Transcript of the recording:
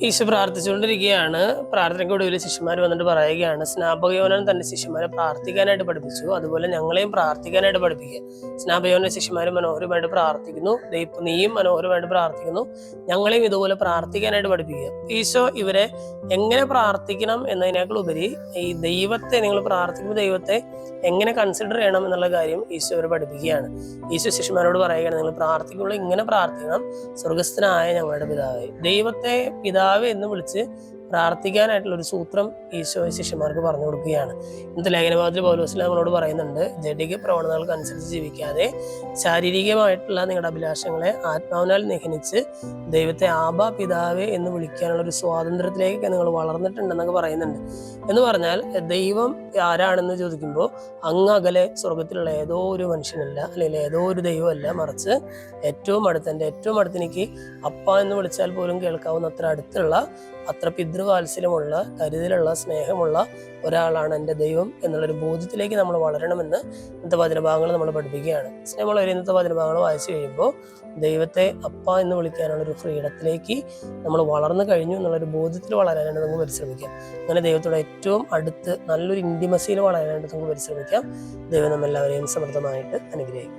ഈശോ പ്രാർത്ഥിച്ചുകൊണ്ടിരിക്കുകയാണ്. പ്രാർത്ഥനയ്ക്ക് ഒടുവിൽ ശിഷ്യന്മാർ വന്നിട്ട് പറയുകയാണ്, സ്നാപകയോഹന്നാൻ തന്റെ ശിഷ്യന്മാരെ പ്രാർത്ഥിക്കാനായിട്ട് പഠിപ്പിച്ചു, അതുപോലെ ഞങ്ങളെയും പ്രാർത്ഥിക്കാനായിട്ട് പഠിപ്പിക്കുക. സ്നാപകയോഹന്നാൻ ശിഷ്യന്മാർ മനോഹരമായിട്ട് പ്രാർത്ഥിക്കുന്നു, നീയും മനോഹരമായിട്ട് പ്രാർത്ഥിക്കുന്നു, ഞങ്ങളെയും ഇതുപോലെ പ്രാർത്ഥിക്കാനായിട്ട് പഠിപ്പിക്കുക. ഈശോ ഇവരെ എങ്ങനെ പ്രാർത്ഥിക്കണം എന്നതിനേക്കാൾ ഉപരി ഈ ദൈവത്തെ, നിങ്ങൾ പ്രാർത്ഥിക്കുമ്പോൾ ദൈവത്തെ എങ്ങനെ കൺസിഡർ ചെയ്യണം എന്നുള്ള കാര്യം ഈശോ അവരെ പഠിപ്പിക്കുകയാണ്. ഈശോ ശിഷ്യന്മാരോട് പറയുകയാണ്, നിങ്ങൾ പ്രാർത്ഥിക്കുമ്പോൾ ഇങ്ങനെ പ്രാർത്ഥിക്കണം: സ്വർഗസ്ഥനായ ഞങ്ങളുടെ പിതാവേ. ദൈവത്തെ പിതാവ് എന്ന് വിളിച്ച് പ്രാർത്ഥിക്കാനായിട്ടുള്ള ഒരു സൂത്രം ഈശോ ശിഷ്യന്മാർക്ക് പറഞ്ഞു കൊടുക്കുകയാണ്. ഇന്നത്തെ ലേഖനഭാഗത്തിൽ പൗലോസ് നമ്മളോട് പറയുന്നുണ്ട്, ജഡിക പ്രവണതകൾക്ക് അനുസരിച്ച് ജീവിക്കാതെ ശാരീരികമായിട്ടുള്ള നിങ്ങളുടെ അഭിലാഷങ്ങളെ ആത്മാവിനാൽ നിഹനിച്ച് ദൈവത്തെ ആബാ പിതാവേ എന്ന് വിളിക്കാനുള്ള ഒരു സ്വാതന്ത്ര്യത്തിലേക്ക് നിങ്ങൾ വളർന്നിട്ടുണ്ടെന്നൊക്കെ പറയുന്നുണ്ട്. എന്ന് പറഞ്ഞാൽ ദൈവം ആരാണെന്ന് ചോദിക്കുമ്പോൾ അങ്ങകലെ സ്വർഗത്തിലുള്ള ഏതോ ഒരു മനുഷ്യനല്ല, അല്ലെങ്കിൽ ഏതോ ഒരു ദൈവമല്ല, മറിച്ച് ഏറ്റവും അടുത്ത് എനിക്ക് അപ്പ എന്ന് വിളിച്ചാൽ പോലും കേൾക്കാവുന്ന അത്ര അടുത്തുള്ള, അത്ര പിതൃവാത്സല്യമുള്ള, കരുതലുള്ള, സ്നേഹമുള്ള ഒരാളാണ് എൻ്റെ ദൈവം എന്നുള്ളൊരു ബോധ്യത്തിലേക്ക് നമ്മൾ വളരണമെന്ന് ഇന്നത്തെ വചനഭാഗങ്ങൾ നമ്മൾ പഠിപ്പിക്കുകയാണ്. സ്നേഹമുള്ളവർ, ഇന്നത്തെ വചനഭാഗങ്ങൾ വായിച്ചു കഴിയുമ്പോൾ ദൈവത്തെ അപ്പ എന്ന് വിളിക്കാനുള്ളൊരു ഫ്രീഡത്തിലേക്ക് നമ്മൾ വളർന്നു കഴിഞ്ഞു എന്നുള്ളൊരു ബോധ്യത്തിൽ വളരാനായിട്ട് നമുക്ക് പരിശ്രമിക്കാം. അങ്ങനെ ദൈവത്തോട് ഏറ്റവും അടുത്ത് നല്ലൊരു ഇൻറ്റിമസിയിൽ വളരാനായിട്ട് നമുക്ക് പരിശ്രമിക്കാം. ദൈവം നമ്മെല്ലാവരെയും സമൃദ്ധമായിട്ട് അനുഗ്രഹിക്കും.